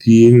3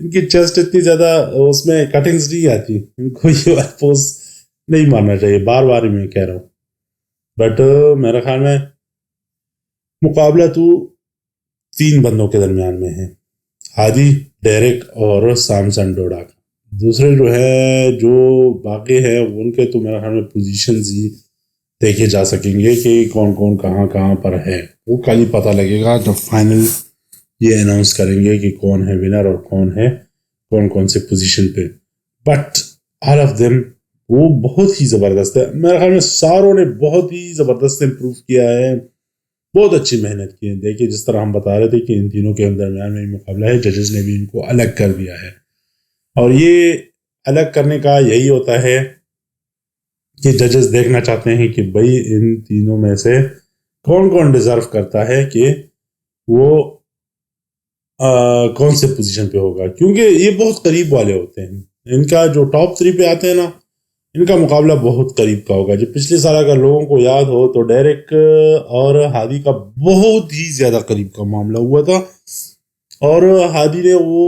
ان کی چیسٹ اتنی زیادہ اس میں کٹنگز نہیں آتی، ان کو یہ والا پوز نہیں مارنا چاہیے، بار بار میں کہہ رہا ہوں. بٹ میرے خیال میں مقابلہ تو 3 بندوں کے درمیان میں ہے، ہادی، ڈیرک اور سامسن ڈوڈا. دوسرے جو ہے جو باقی ہے ان کے تو میرے خیال میں پوزیشنز ہی دیکھے جا سکیں گے کہ کون کون کہاں پر ہے. وہ کل ہی پتہ لگے گا جب فائنل یہ اناؤنس کریں گے کہ کون ہے ونر اور کون سے پوزیشن پہ. بٹ آل آف دیم وہ بہت ہی زبردست ہے. میرے خیال میں ساروں نے بہت ہی زبردست امپروو کیا ہے، بہت اچھی محنت کی ہے. دیکھیے جس طرح ہم بتا رہے تھے کہ ان تینوں کے درمیان میں مقابلہ ہے، ججز نے بھی ان کو الگ کر دیا ہے. اور یہ الگ کرنے کا یہی ہوتا ہے کہ ججز دیکھنا چاہتے ہیں کہ بھئی ان تینوں میں سے کون ڈیزرو کرتا ہے کہ وہ کون سے پوزیشن پہ ہوگا، کیونکہ یہ بہت قریب والے ہوتے ہیں. ان کا جو ٹاپ 3 پہ آتے ہیں نا، ان کا مقابلہ بہت قریب کا ہوگا. جب پچھلے سال اگر لوگوں کو یاد ہو تو ڈیرک اور ہادی کا بہت ہی زیادہ قریب کا معاملہ ہوا تھا، اور ہادی نے وہ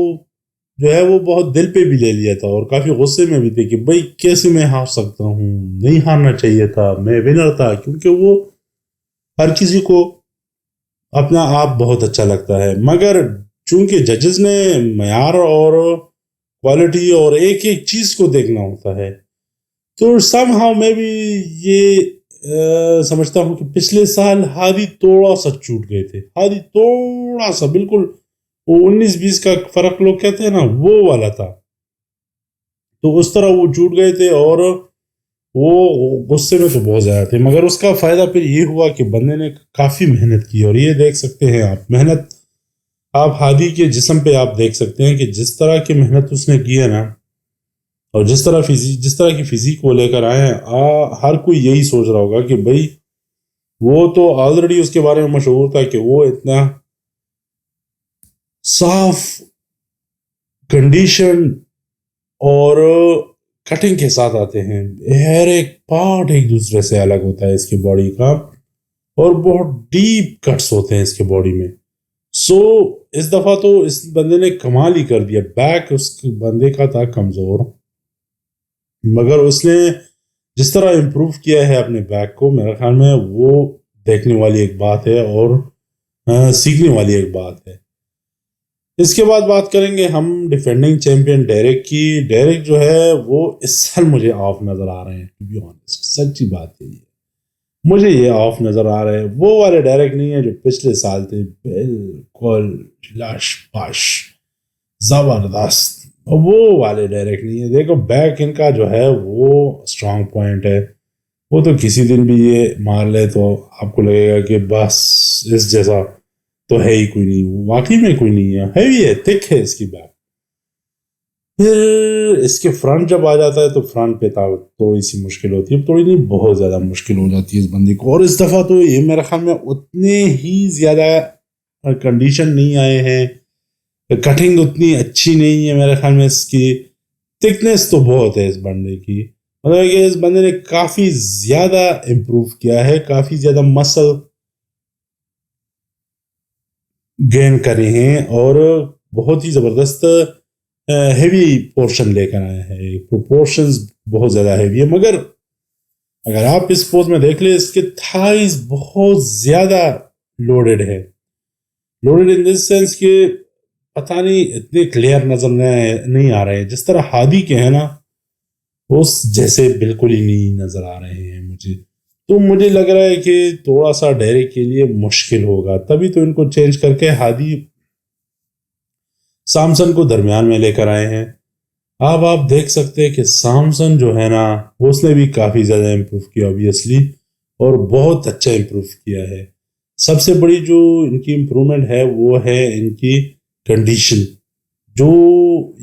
جو ہے وہ بہت دل پہ بھی لے لیا تھا اور کافی غصے میں بھی تھے کہ بھئی کیسے میں ہار سکتا ہوں، نہیں ہارنا چاہیے تھا، میں ونر تھا. کیونکہ وہ ہر کسی کو اپنا آپ بہت اچھا لگتا ہے، مگر چونکہ ججز نے معیار اور کوالٹی اور ایک ایک چیز کو دیکھنا ہوتا ہے، تو سم ہاؤ میں بھی یہ سمجھتا ہوں کہ پچھلے سال ہادی تھوڑا سا چوٹ گئے تھے. ہادی تھوڑا سا، بالکل وہ 19-20 کا فرق لوگ کہتے ہیں نا، وہ والا تھا. تو اس طرح وہ چوٹ گئے تھے اور وہ غصے میں تو بہت زیادہ تھے. مگر اس کا فائدہ پھر یہ ہوا کہ بندے نے کافی محنت کی، اور یہ دیکھ سکتے ہیں آپ محنت، آپ ہادی کے جسم پہ آپ دیکھ سکتے ہیں کہ جس طرح کی محنت اس نے کی ہے نا، اور جس طرح کی فزیک وہ لے کر آئے ہیں، ہر کوئی یہی سوچ رہا ہوگا کہ بھئی وہ تو آلریڈی اس کے بارے میں مشہور تھا کہ وہ اتنا صاف کنڈیشن اور کٹنگ کے ساتھ آتے ہیں. ہر ایک پارٹ ایک دوسرے سے الگ ہوتا ہے اس کی باڈی کا، اور بہت ڈیپ کٹس ہوتے ہیں اس کے باڈی میں. سو اس دفعہ تو اس بندے نے کمال ہی کر دیا. بیک اس بندے کا تھا کمزور، مگر اس نے جس طرح امپروو کیا ہے اپنے بیک کو، میرے خیال میں وہ دیکھنے والی ایک بات ہے اور سیکھنے والی ایک بات ہے. اس کے بعد بات کریں گے ہم ڈیفینڈنگ چیمپئن ڈیرک کی. ڈیرک جو ہے وہ اس سال مجھے آف نظر آ رہے ہیں، ٹو بی آنیسٹ، سچی بات ہے، مجھے یہ آف نظر آ رہے ہیں. وہ والے ڈیرک نہیں ہے جو پچھلے سال تھے، بالکل لاش پاش زبردست. وہ والے ڈائریکٹ نہیں ہے. دیکھو بیک ان کا جو ہے وہ اسٹرانگ پوائنٹ ہے، وہ تو کسی دن بھی یہ مار لے تو آپ کو لگے گا کہ بس اس جیسا تو ہے ہی کوئی نہیں. واقعی میں کوئی نہیں ہے، ہیوی ہے، تھک ہے اس کی بیک. پھر اس کے فرنٹ جب آ جاتا ہے تو فرنٹ پہ تھوڑی سی مشکل ہوتی ہے، تھوڑی نہیں بہت زیادہ مشکل ہو جاتی ہے اس بندے کو. اور اس دفعہ تو یہ میرے خیال میں اتنے ہی زیادہ کنڈیشن نہیں آئے ہیں، کٹنگ اتنی اچھی نہیں ہے میرے خیال میں. اس کی تھکنیس تو بہت ہے اس بندے کی، مطلب کہ اس بندے نے کافی زیادہ امپروو کیا ہے، کافی زیادہ مسل گین کرے ہیں اور بہت ہی زبردست ہیوی پورشن لے کر آئے ہیں. پروپورشنز بہت زیادہ ہیوی ہے، مگر اگر آپ اس پوز میں دیکھ لیں اس کے تھائز بہت زیادہ لوڈڈ ہے. لوڈڈ ان دس سینس کہ پتہ نہیں اتنے کلیئر نظر نہیں آ رہے ہیں جس طرح ہادی کے ہیں نا، اس جیسے بالکل ہی نہیں نظر آ رہے ہیں مجھے. تو مجھے لگ رہا ہے کہ تھوڑا سا ڈیرک کے لیے مشکل ہوگا، تبھی تو ان کو چینج کر کے ہادی سامسن کو درمیان میں لے کر آئے ہیں. اب آپ دیکھ سکتے ہیں کہ سامسن جو ہے نا اس نے بھی کافی زیادہ امپروو کیا اوبویسلی، اور بہت اچھا امپروو کیا ہے. سب سے بڑی جو ان کی امپرومنٹ ہے وہ ہے ان کی کنڈیشن. جو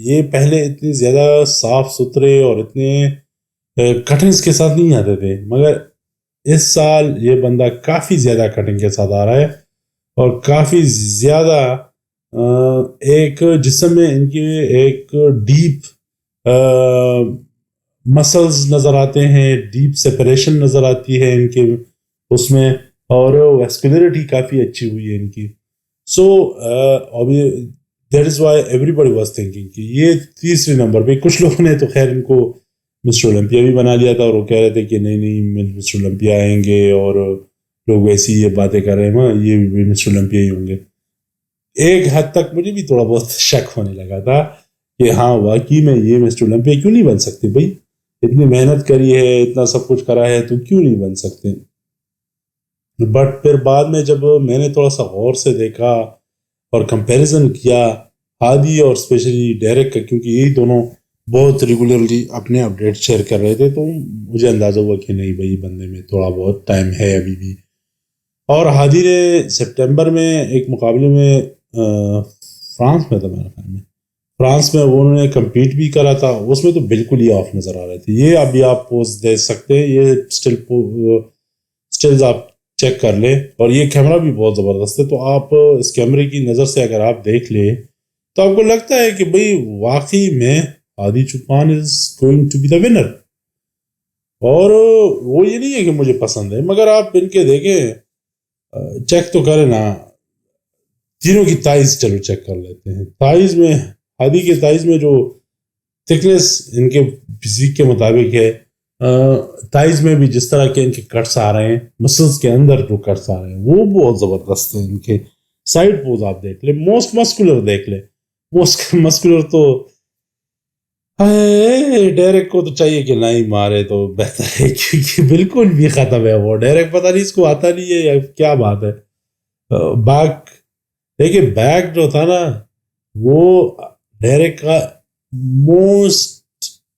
یہ پہلے اتنی زیادہ صاف ستھرے اور اتنے کٹنگز کے ساتھ نہیں آتے تھے، مگر اس سال یہ بندہ کافی زیادہ کٹنگ کے ساتھ آ رہا ہے اور کافی زیادہ ایک جسم میں ان کی ایک ڈیپ مسلز نظر آتے ہیں، ڈیپ سیپریشن نظر آتی ہے ان کے اس میں، اور ویسکولرٹی کافی اچھی ہوئی ہے ان کی. سو ابھی that is why everybody was thinking کہ یہ تیسرے نمبر پہ. کچھ لوگوں نے تو خیر ان کو مسٹر اولمپیا بھی بنا لیا تھا اور وہ کہہ رہے تھے کہ نہیں مسٹر اولمپیا آئیں گے اور لوگ ویسی یہ باتیں کر رہے ہیں یہ بھی مسٹر اولمپیا ہی ہوں گے. ایک حد تک مجھے بھی تھوڑا بہت شک ہونے لگا تھا کہ ہاں واقعی میں یہ مسٹر اولمپیا کیوں نہیں بن سکتے بھائی, اتنی محنت کری ہے, اتنا سب کچھ کرا ہے, تو کیوں نہیں بن سکتے. بٹ پھر بعد میں جب میں نے تھوڑا سا غور سے دیکھا اور کمپیریزن کیا ہادی اور اسپیشلی ڈیریک کا, کیونکہ یہی دونوں بہت ریگولرلی اپنے اپڈیٹ شیئر کر رہے تھے, تو مجھے اندازہ ہوا کہ نہیں بھائی بندے میں تھوڑا بہت ٹائم ہے ابھی بھی. اور ہادی نے سپٹمبر میں ایک مقابلے میں فرانس میں تھا میرے خیال میں, فرانس میں وہ انہوں نے کمپیٹ بھی کرا تھا, اس میں تو بالکل ہی آف نظر آ رہے تھے. یہ ابھی آپ پوز دے سکتے ہیں, یہ اسٹلز آپ چیک کر لیں, اور یہ کیمرہ بھی بہت زبردست ہے. تو آپ اس کیمرے کی نظر سے اگر آپ دیکھ لیں تو آپ کو لگتا ہے کہ بھئی واقعی میں Hadi Choopan is going to be the winner. اور وہ یہ نہیں ہے کہ مجھے پسند ہے, مگر آپ ان کے دیکھیں چیک تو کریں نا, تینوں کی تائز چلو چیک کر لیتے ہیں. تائز میں ہادی کے تائز میں جو تھکنس ان کے فزیک کے مطابق ہے, تائز میں بھی جس طرح کے ان کے کٹس آ رہے ہیں, مسلز کے اندر جو کٹس آ رہے ہیں وہ بہت زبردست ہیں. ان کے سائڈ پوز آپ دیکھ لیں, موسٹ مسکولر دیکھ لیں, موسٹ مسکولر تو ڈیریک کو تو چاہیے کہ نہ ہی مارے تو بہتر ہے, کیونکہ بالکل بھی ختم ہے وہ. ڈیریک پتہ نہیں اس کو آتا نہیں ہے یا کیا بات ہے. بیک دیکھیے, بیک جو تھا نا وہ ڈیریک کا موسٹ,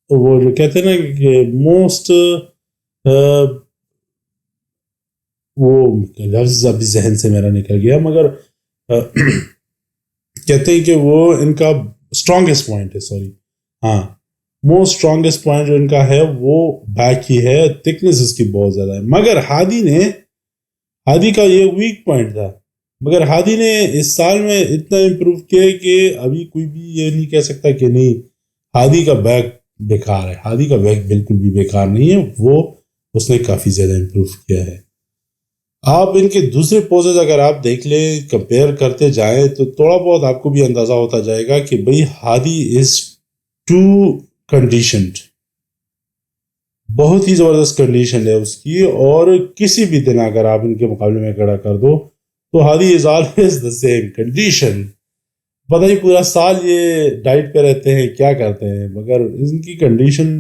وہ جو کہتے ہیں نا کہ موسٹ, وہ لفظ ابھی ذہن سے میرا نکل گیا, مگر کہتے ہیں کہ وہ ان کا اسٹرانگسٹ پوائنٹ ہے. سوری, ہاں موسٹ اسٹرانگسٹ پوائنٹ جو ان کا ہے وہ بیک ہی ہے. تھکنس اس کی بہت زیادہ ہے, مگر ہادی کا یہ ویک پوائنٹ تھا. مگر ہادی نے اس سال میں اتنا امپروو کیا کہ ابھی کوئی بھی یہ نہیں کہہ سکتا کہ نہیں ہادی کا بیک بیکار ہے. ہادی کا بیک بالکل بھی بیکار نہیں ہے, وہ اس نے کافی زیادہ امپروو کیا ہے. آپ ان کے دوسرے پوزز اگر آپ دیکھ لیں, کمپیئر کرتے جائیں, تو تھوڑا بہت آپ کو بھی اندازہ ہوتا جائے گا کہ بھئی ہادی از ٹو کنڈیشنڈ, بہت ہی زبردست کنڈیشن ہے اس کی. اور کسی بھی دن اگر آپ ان کے مقابلے میں کھڑا کر دو تو Hadi is always the same condition. پتہ ہی پورا سال یہ ڈائٹ پہ رہتے ہیں, کیا کرتے ہیں, مگر ان کی کنڈیشن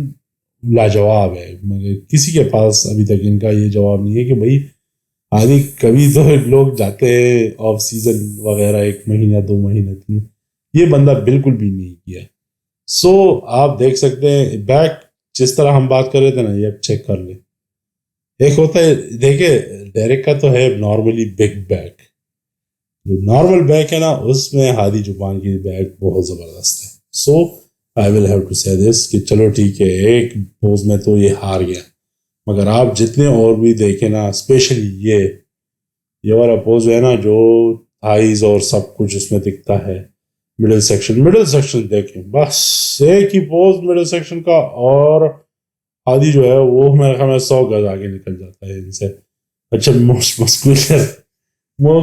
لاجواب ہے. مگر کسی کے پاس ابھی تک ان کا یہ جواب نہیں ہے کہ بھئی ہادی کبھی تو لوگ جاتے ہیں آف سیزن وغیرہ 1 مہینہ 2 مہینہ 3, یہ بندہ بالکل بھی نہیں کیا. سو آپ دیکھ سکتے ہیں بیک جس طرح ہم بات کر رہے تھے نا, یہ اب چیک کر لیں. ایک ہوتا ہے, دیکھیں ڈیریک کا تو ہے نارملی بگ بیک, جو نارمل بیک ہے نا اس میں ہادی چوپان کی بیک بہت زبردست ہے. سو آئی ول ہیو ٹو سے دس کہ چلو ٹھیک ہے, ایک پوز میں تو یہ ہار گیا, مگر آپ جتنے اور بھی دیکھیں نا, اسپیشلی یہ والا پوز ہے نا جو تھائز اور سب کچھ اس میں دکھتا ہے, مڈل سیکشن دیکھیں, بس ایک ہی پوز مڈل سیکشن کا, اور ہادی جو ہے وہ میرے خیال میں 100 گز آگے نکل جاتا ہے ان سے. اچھا موسٹ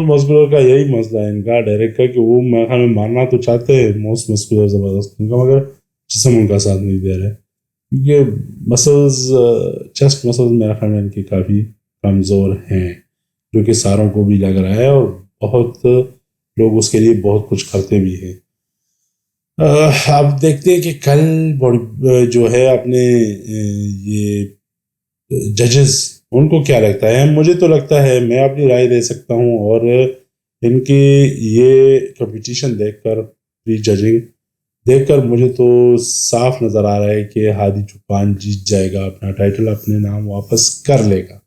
مسکولر کا یہی مسئلہ ہے ان کا, ڈائریکٹ کا, کہ وہ میرے خیال میں مارنا تو چاہتے ہیں موسٹ مسکولر زبردست ان کا, مگر جسم ان کا ساتھ نہیں دے رہے, کیونکہ مسلز, چیسٹ مسلز میرے خیال میں ان کی کافی کمزور ہیں, جو کہ ساروں کو بھی لگ رہا ہے, اور بہت لوگ اس کے لیے بہت کچھ کرتے بھی ہیں. آپ دیکھتے ہیں کہ کل جو ہے اپنے یہ ججز, ان کو کیا لگتا ہے. مجھے تو لگتا ہے, میں اپنی رائے دے سکتا ہوں, اور ان کی یہ کمپٹیشن دیکھ کر, پری ججنگ دیکھ کر, مجھے تو صاف نظر آ رہا ہے کہ ہادی چوپان جیت جائے گا, اپنا ٹائٹل اپنے نام واپس کر لے گا.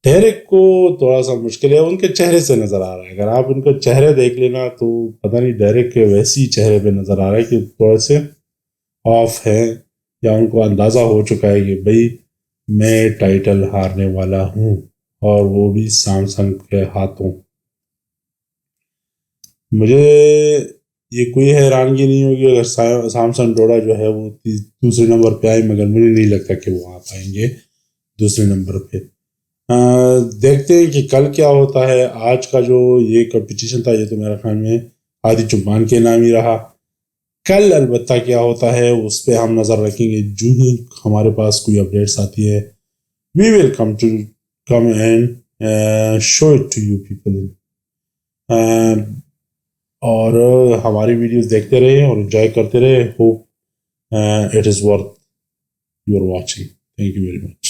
ڈیریک کو تھوڑا سا مشکل ہے, ان کے چہرے سے نظر آ رہا ہے. اگر آپ ان کا چہرے دیکھ لینا تو پتہ نہیں ڈیریک کے ویسی چہرے پہ نظر آ رہا ہے کہ تھوڑے سے آف ہے, یا ان کو اندازہ ہو چکا ہے کہ بھئی میں ٹائٹل ہارنے والا ہوں, اور وہ بھی سامسنگ کے ہاتھوں. مجھے یہ کوئی حیرانگی نہیں ہوگی اگر سامسن ڈوڈا جو ہے وہ دوسرے نمبر پہ آئے, مگر مجھے نہیں لگتا کہ وہ آ پائیں گے دوسرے نمبر پہ. دیکھتے ہیں کہ کل کیا ہوتا ہے. آج کا جو یہ کمپٹیشن تھا, یہ تو میرا خیال میں ہادی چمان کے نام ہی رہا. کل البتہ کیا ہوتا ہے اس پہ ہم نظر رکھیں گے. جو ہی ہمارے پاس کوئی اپڈیٹس آتی ہے we will come and show it to you people. اور ہماری ویڈیوز دیکھتے رہے اور انجوائے کرتے رہے. Hope it is worth your watching. Thank you very much.